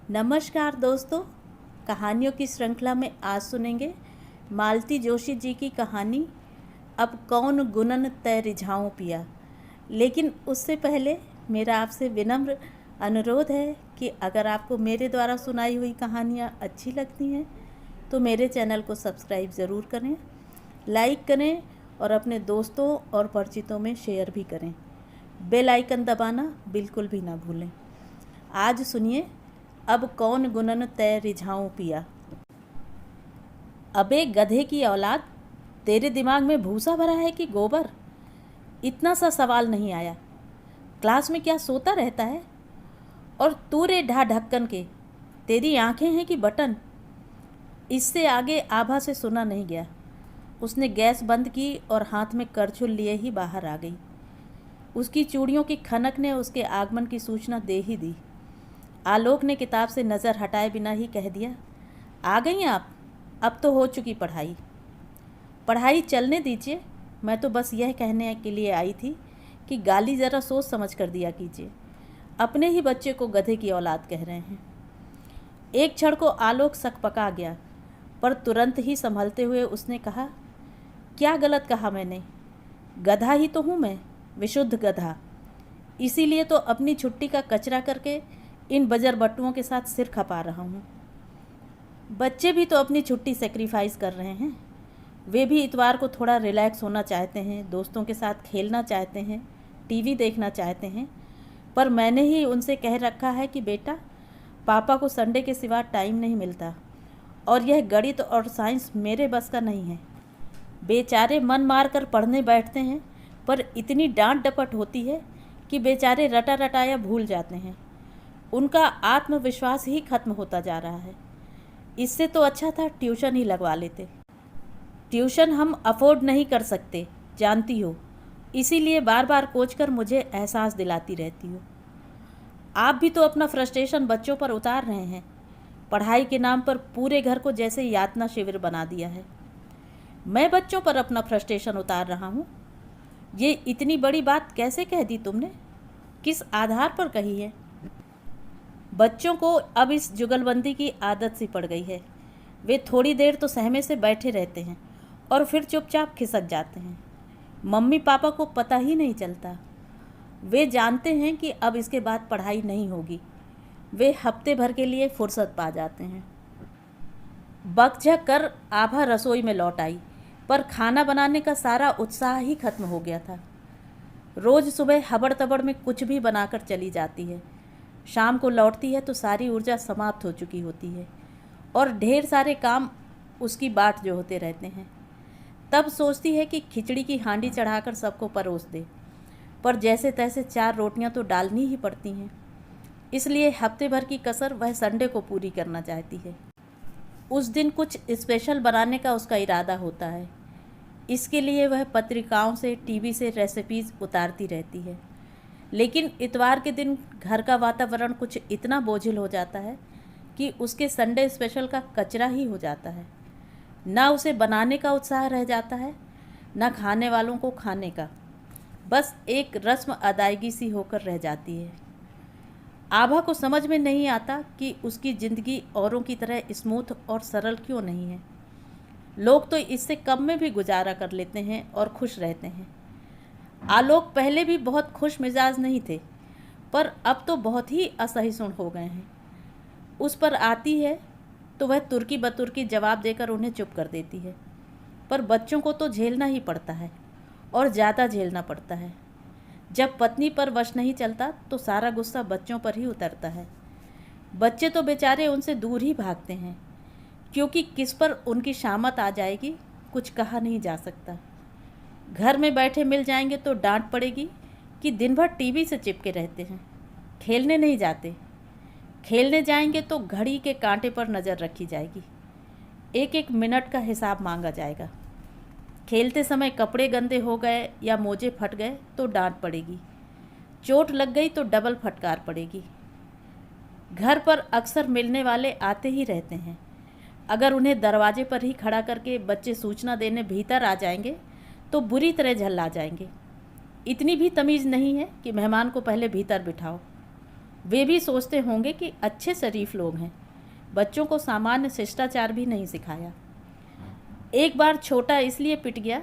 नमस्कार दोस्तों, कहानियों की श्रृंखला में आज सुनेंगे मालती जोशी जी की कहानी अब कौन गुनन तै रिझाऊं पिया। लेकिन उससे पहले मेरा आपसे विनम्र अनुरोध है कि अगर आपको मेरे द्वारा सुनाई हुई कहानियाँ अच्छी लगती हैं तो मेरे चैनल को सब्सक्राइब ज़रूर करें, लाइक करें और अपने दोस्तों और परिचितों में शेयर भी करें। बेल आइकन दबाना बिल्कुल भी ना भूलें। आज सुनिए अब कौन गुनन तै रिझाऊं पिया। अबे गधे की औलाद, तेरे दिमाग में भूसा भरा है कि गोबर? इतना सा सवाल नहीं आया। क्लास में क्या सोता रहता है? और तू रे ढा ढक्कन के, तेरी आंखें हैं कि बटन? इससे आगे आभा से सुना नहीं गया। उसने गैस बंद की और हाथ में करछुल लिए ही बाहर आ गई। उसकी चूड़ियों की खनक ने उसके आगमन की सूचना दे ही दी। आलोक ने किताब से नज़र हटाए बिना ही कह दिया, आ गई आप? अब तो हो चुकी पढ़ाई। पढ़ाई चलने दीजिए, मैं तो बस यह कहने के लिए आई थी कि गाली ज़रा सोच समझ कर दिया कीजिए। अपने ही बच्चे को गधे की औलाद कह रहे हैं। एक क्षण को आलोक सकपका गया, पर तुरंत ही संभलते हुए उसने कहा, क्या गलत कहा मैंने? गधा ही तो हूँ मैं, विशुद्ध गधा। इसीलिए तो अपनी छुट्टी का कचरा करके इन बजरबट्टुओं के साथ सिर खपा रहा हूँ। बच्चे भी तो अपनी छुट्टी सेक्रीफाइस कर रहे हैं। वे भी इतवार को थोड़ा रिलैक्स होना चाहते हैं, दोस्तों के साथ खेलना चाहते हैं, टीवी देखना चाहते हैं। पर मैंने ही उनसे कह रखा है कि बेटा, पापा को संडे के सिवा टाइम नहीं मिलता और यह गणित और साइंस मेरे बस का नहीं है। बेचारे मन मार कर पढ़ने बैठते हैं, पर इतनी डांट डपट होती है कि बेचारे रटा रटाया भूल जाते हैं। उनका आत्मविश्वास ही खत्म होता जा रहा है। इससे तो अच्छा था ट्यूशन ही लगवा लेते। ट्यूशन हम अफोर्ड नहीं कर सकते, जानती हो, इसीलिए बार बार कोच कर मुझे एहसास दिलाती रहती हो। आप भी तो अपना फ्रस्ट्रेशन बच्चों पर उतार रहे हैं। पढ़ाई के नाम पर पूरे घर को जैसे यातना शिविर बना दिया है। मैं बच्चों पर अपना फ्रस्ट्रेशन उतार रहा हूँ? ये इतनी बड़ी बात कैसे कह दी तुमने? किस आधार पर कही है? बच्चों को अब इस जुगलबंदी की आदत सी पड़ गई है। वे थोड़ी देर तो सहमे से बैठे रहते हैं और फिर चुपचाप खिसक जाते हैं। मम्मी पापा को पता ही नहीं चलता। वे जानते हैं कि अब इसके बाद पढ़ाई नहीं होगी। वे हफ्ते भर के लिए फुर्सत पा जाते हैं। बकझक कर आभा रसोई में लौट आई, पर खाना बनाने का सारा उत्साह ही खत्म हो गया था। रोज़ सुबह हबड़ तबड़ में कुछ भी बनाकर चली जाती है। शाम को लौटती है तो सारी ऊर्जा समाप्त हो चुकी होती है और ढेर सारे काम उसकी बाट जो होते रहते हैं। तब सोचती है कि खिचड़ी की हांडी चढ़ाकर सबको परोस दे, पर जैसे तैसे 4 रोटियां तो डालनी ही पड़ती हैं। इसलिए हफ्ते भर की कसर वह संडे को पूरी करना चाहती है। उस दिन कुछ स्पेशल बनाने का उसका इरादा होता है। इसके लिए वह पत्रिकाओं से, टीवी से रेसिपीज़ उतारती रहती है। लेकिन इतवार के दिन घर का वातावरण कुछ इतना बोझिल हो जाता है कि उसके संडे स्पेशल का कचरा ही हो जाता है। ना उसे बनाने का उत्साह रह जाता है, ना खाने वालों को खाने का। बस एक रस्म अदायगी सी होकर रह जाती है। आभा को समझ में नहीं आता कि उसकी ज़िंदगी औरों की तरह स्मूथ और सरल क्यों नहीं है। लोग तो इससे कम में भी गुजारा कर लेते हैं और खुश रहते हैं। आलोक पहले भी बहुत खुश मिजाज नहीं थे, पर अब तो बहुत ही असहिष्णु हो गए हैं। उस पर आती है तो वह तुर्की बतुर्की जवाब देकर उन्हें चुप कर देती है। पर बच्चों को तो झेलना ही पड़ता है और ज़्यादा झेलना पड़ता है। जब पत्नी पर वश नहीं चलता तो सारा गुस्सा बच्चों पर ही उतरता है। बच्चे तो बेचारे उनसे दूर ही भागते हैं, क्योंकि किस पर उनकी शामत आ जाएगी कुछ कहा नहीं जा सकता। घर में बैठे मिल जाएंगे तो डांट पड़ेगी कि दिन भर टीवी से चिपके रहते हैं, खेलने नहीं जाते। खेलने जाएंगे तो घड़ी के कांटे पर नज़र रखी जाएगी, एक एक मिनट का हिसाब मांगा जाएगा। खेलते समय कपड़े गंदे हो गए या मोजे फट गए तो डांट पड़ेगी, चोट लग गई तो डबल फटकार पड़ेगी। घर पर अक्सर मिलने वाले आते ही रहते हैं। अगर उन्हें दरवाजे पर ही खड़ा करके बच्चे सूचना देने भीतर आ जाएंगे तो बुरी तरह झल्ला जाएंगे। इतनी भी तमीज़ नहीं है कि मेहमान को पहले भीतर बिठाओ। वे भी सोचते होंगे कि अच्छे शरीफ लोग हैं। बच्चों को सामान्य शिष्टाचार भी नहीं सिखाया। एक बार छोटा इसलिए पिट गया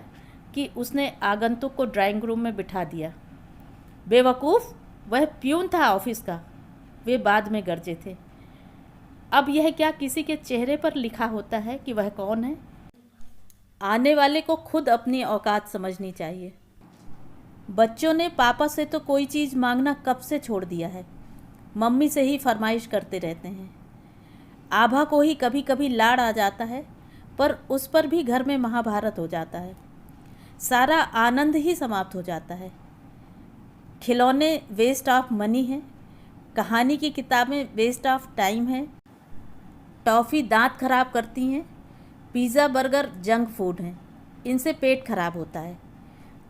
कि उसने आगंतुक को ड्राइंग रूम में बिठा दिया। बेवकूफ़, वह प्यून था ऑफिस का, वे बाद में गरजे थे। अब यह क्या किसी के चेहरे पर लिखा होता है कि वह कौन है? आने वाले को खुद अपनी औकात समझनी चाहिए। बच्चों ने पापा से तो कोई चीज़ मांगना कब से छोड़ दिया है, मम्मी से ही फरमाइश करते रहते हैं। आभा को ही कभी कभी लाड़ आ जाता है, पर उस पर भी घर में महाभारत हो जाता है। सारा आनंद ही समाप्त हो जाता है। खिलौने वेस्ट ऑफ मनी हैं, कहानी की किताबें वेस्ट ऑफ टाइम है, टॉफ़ी दांत खराब करती हैं, पिज़्ज़ा बर्गर जंक फूड हैं, इनसे पेट खराब होता है।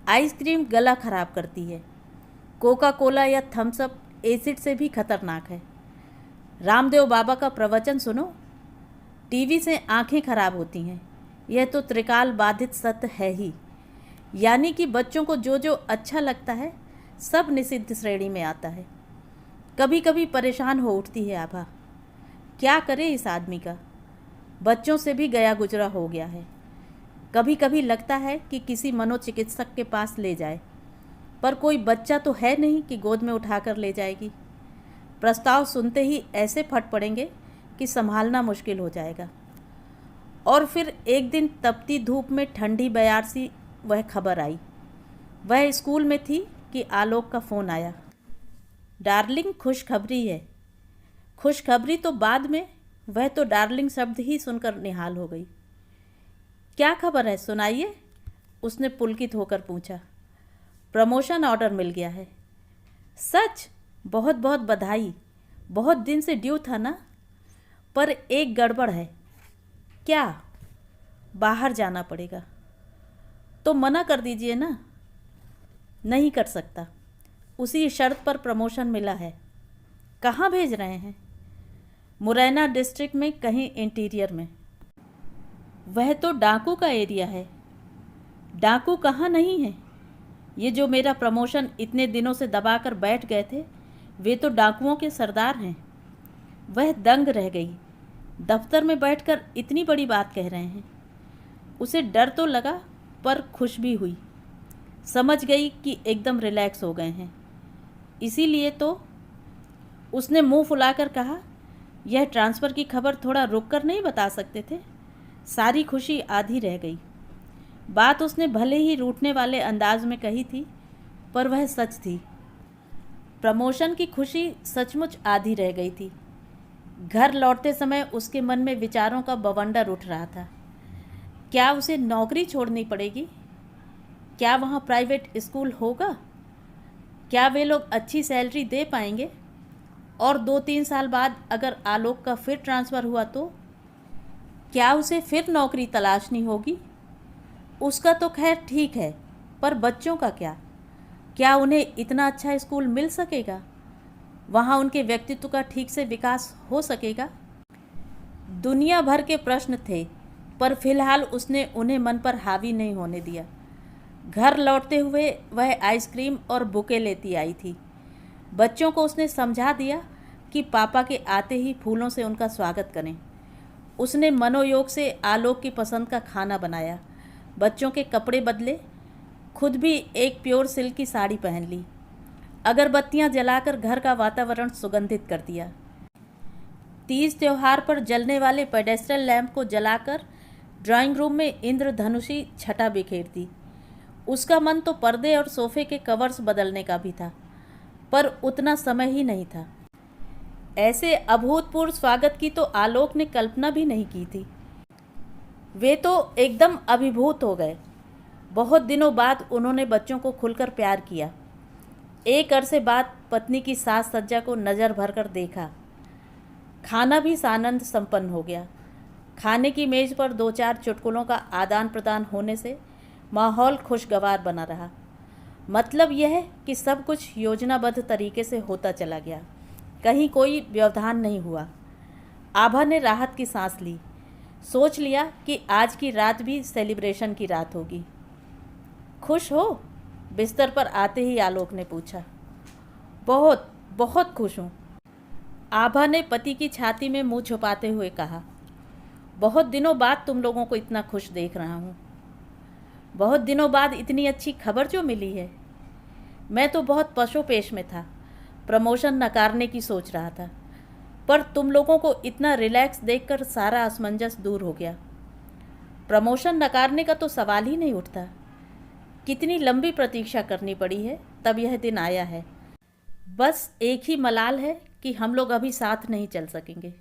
आइसक्रीम गला खराब करती है, कोका कोला या थम्स अप एसिड से भी खतरनाक है। रामदेव बाबा का प्रवचन सुनो, टीवी से आंखें खराब होती हैं, यह तो त्रिकाल बाधित सत्य है ही। यानी कि बच्चों को जो जो अच्छा लगता है सब निषिद्ध श्रेणी में आता है। कभी कभी परेशान हो उठती है आभा, क्या करे इस आदमी का, बच्चों से भी गया गुजरा हो गया है। कभी कभी लगता है कि किसी मनोचिकित्सक के पास ले जाए, पर कोई बच्चा तो है नहीं कि गोद में उठाकर ले जाएगी। प्रस्ताव सुनते ही ऐसे फट पड़ेंगे कि संभालना मुश्किल हो जाएगा। और फिर एक दिन तपती धूप में ठंडी बयार सी वह खबर आई। वह स्कूल में थी कि आलोक का फ़ोन आया। डार्लिंग, खुशखबरी है। खुशखबरी तो बाद में, वह तो डार्लिंग शब्द ही सुनकर निहाल हो गई। क्या खबर है, सुनाइए, उसने पुलकित होकर पूछा। प्रमोशन ऑर्डर मिल गया है। सच? बहुत बहुत बधाई, बहुत दिन से ड्यू था ना। पर एक गड़बड़ है। क्या? बाहर जाना पड़ेगा। तो मना कर दीजिए ना। नहीं कर सकता, उसी शर्त पर प्रमोशन मिला है। कहाँ भेज रहे हैं? मुरैना डिस्ट्रिक्ट में कहीं इंटीरियर में। वह तो डाकू का एरिया है। डाकू कहाँ नहीं है। ये जो मेरा प्रमोशन इतने दिनों से दबाकर बैठ गए थे, वे तो डाकुओं के सरदार हैं। वह दंग रह गई। दफ्तर में बैठकर इतनी बड़ी बात कह रहे हैं। उसे डर तो लगा, पर खुश भी हुई। समझ गई कि एकदम रिलैक्स हो गए हैं। इसीलिए तो उसने मुंह फुलाकर कहा, यह ट्रांसफ़र की खबर थोड़ा रुक कर नहीं बता सकते थे? सारी खुशी आधी रह गई। बात उसने भले ही रूठने वाले अंदाज में कही थी, पर वह सच थी। प्रमोशन की खुशी सचमुच आधी रह गई थी। घर लौटते समय उसके मन में विचारों का बवंडर उठ रहा था। क्या उसे नौकरी छोड़नी पड़ेगी? क्या वहाँ प्राइवेट स्कूल होगा? क्या वे लोग अच्छी सैलरी दे पाएंगे? और 2-3 साल बाद अगर आलोक का फिर ट्रांसफ़र हुआ तो क्या उसे फिर नौकरी तलाशनी होगी? उसका तो खैर ठीक है, पर बच्चों का क्या? क्या उन्हें इतना अच्छा स्कूल मिल सकेगा? वहाँ उनके व्यक्तित्व का ठीक से विकास हो सकेगा? दुनिया भर के प्रश्न थे, पर फिलहाल उसने उन्हें मन पर हावी नहीं होने दिया। घर लौटते हुए वह आइसक्रीम और बुके लेती आई थी। बच्चों को उसने समझा दिया कि पापा के आते ही फूलों से उनका स्वागत करें। उसने मनोयोग से आलोक की पसंद का खाना बनाया, बच्चों के कपड़े बदले, खुद भी एक प्योर सिल्क की साड़ी पहन ली, अगरबत्तियां जलाकर घर का वातावरण सुगंधित कर दिया। तीज त्योहार पर जलने वाले पेडेस्ट्रल लैंप को जलाकर ड्राइंग रूम में इंद्रधनुषी छटा बिखेर दी। उसका मन तो पर्दे और सोफे के कवर्स बदलने का भी था, पर उतना समय ही नहीं था। ऐसे अभूतपूर्व स्वागत की तो आलोक ने कल्पना भी नहीं की थी। वे तो एकदम अभिभूत हो गए। बहुत दिनों बाद उन्होंने बच्चों को खुलकर प्यार किया। एक अरसे बाद पत्नी की साज सज्जा को नज़र भर कर देखा। खाना भी सानंद संपन्न हो गया। खाने की मेज़ पर 2-4 चुटकुलों का आदान प्रदान होने से माहौल खुशगवार बना रहा। मतलब यह है कि सब कुछ योजनाबद्ध तरीके से होता चला गया, कहीं कोई व्यवधान नहीं हुआ। आभा ने राहत की सांस ली। सोच लिया कि आज की रात भी सेलिब्रेशन की रात होगी। खुश हो? बिस्तर पर आते ही आलोक ने पूछा। बहुत बहुत खुश हूँ। आभा ने पति की छाती में मुंह छुपाते हुए कहा, बहुत दिनों बाद तुम लोगों को इतना खुश देख रहा हूँ। बहुत दिनों बाद इतनी अच्छी खबर जो मिली है। मैं तो बहुत पशोपेश में था, प्रमोशन नकारने की सोच रहा था, पर तुम लोगों को इतना रिलैक्स देखकर सारा असमंजस दूर हो गया। प्रमोशन नकारने का तो सवाल ही नहीं उठता। कितनी लंबी प्रतीक्षा करनी पड़ी है, तब यह दिन आया है। बस एक ही मलाल है कि हम लोग अभी साथ नहीं चल सकेंगे।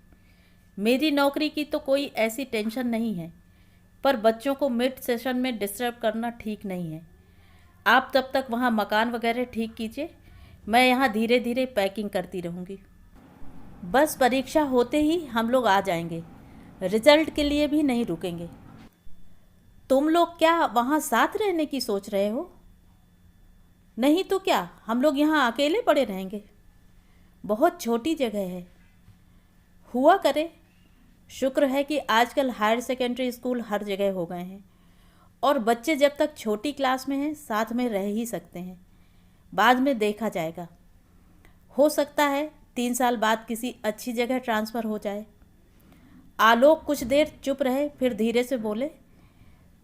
मेरी नौकरी की तो कोई ऐसी टेंशन नहीं है, पर बच्चों को मिड सेशन में डिस्टर्ब करना ठीक नहीं है। आप तब तक वहाँ मकान वगैरह ठीक कीजिए, मैं यहाँ धीरे धीरे पैकिंग करती रहूँगी। बस परीक्षा होते ही हम लोग आ जाएंगे, रिजल्ट के लिए भी नहीं रुकेंगे। तुम लोग क्या वहाँ साथ रहने की सोच रहे हो? नहीं तो क्या, हम लोग यहाँ अकेले पड़े रहेंगे? बहुत छोटी जगह है। हुआ करे, शुक्र है कि आजकल हायर सेकेंडरी स्कूल हर जगह हो गए हैं और बच्चे जब तक छोटी क्लास में हैं साथ में रह ही सकते हैं। बाद में देखा जाएगा। हो सकता है 3 साल बाद किसी अच्छी जगह ट्रांसफ़र हो जाए। आलोक कुछ देर चुप रहे, फिर धीरे से बोले,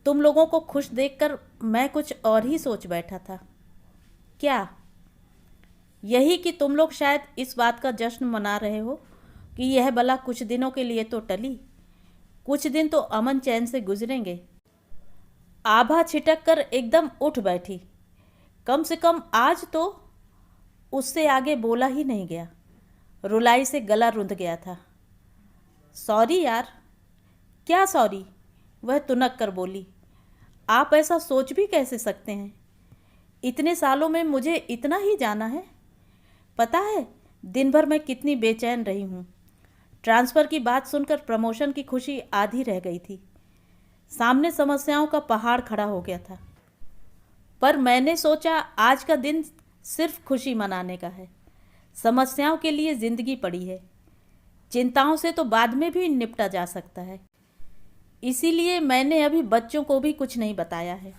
तुम लोगों को खुश देखकर मैं कुछ और ही सोच बैठा था। क्या? यही कि तुम लोग शायद इस बात का जश्न मना रहे हो कि यह बला कुछ दिनों के लिए तो टली, कुछ दिन तो अमन चैन से गुजरेंगे। आभा छिटक कर एकदम उठ बैठी। कम से कम आज तो उससे आगे बोला ही नहीं गया। रुलाई से गला रुंध गया था। सॉरी यार। क्या सॉरी? वह तुनक कर बोली। आप ऐसा सोच भी कैसे सकते हैं? इतने सालों में मुझे इतना ही जाना है। पता है दिन भर मैं कितनी बेचैन रही हूँ। ट्रांसफ़र की बात सुनकर प्रमोशन की खुशी आधी रह गई थी। सामने समस्याओं का पहाड़ खड़ा हो गया था, पर मैंने सोचा आज का दिन सिर्फ खुशी मनाने का है। समस्याओं के लिए ज़िंदगी पड़ी है, चिंताओं से तो बाद में भी निपटा जा सकता है। इसीलिए मैंने अभी बच्चों को भी कुछ नहीं बताया है।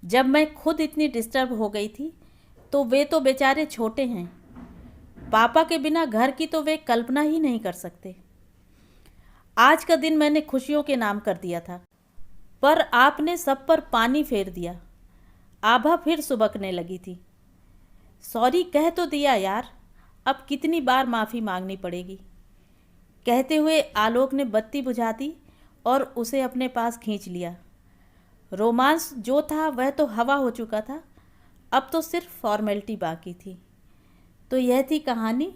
जब मैं खुद इतनी डिस्टर्ब हो गई थी तो वे तो बेचारे छोटे हैं। पापा के बिना घर की तो वे कल्पना ही नहीं कर सकते। आज का दिन मैंने खुशियों के नाम कर दिया था, पर आपने सब पर पानी फेर दिया। आभा फिर सुबकने लगी थी। सॉरी कह तो दिया यार, अब कितनी बार माफ़ी मांगनी पड़ेगी? कहते हुए आलोक ने बत्ती बुझा दी और उसे अपने पास खींच लिया। रोमांस जो था वह तो हवा हो चुका था, अब तो सिर्फ फॉर्मेलिटी बाकी थी। तो यह थी कहानी।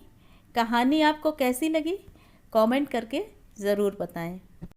कहानी आपको कैसी लगी? कमेंट करके ज़रूर बताएं।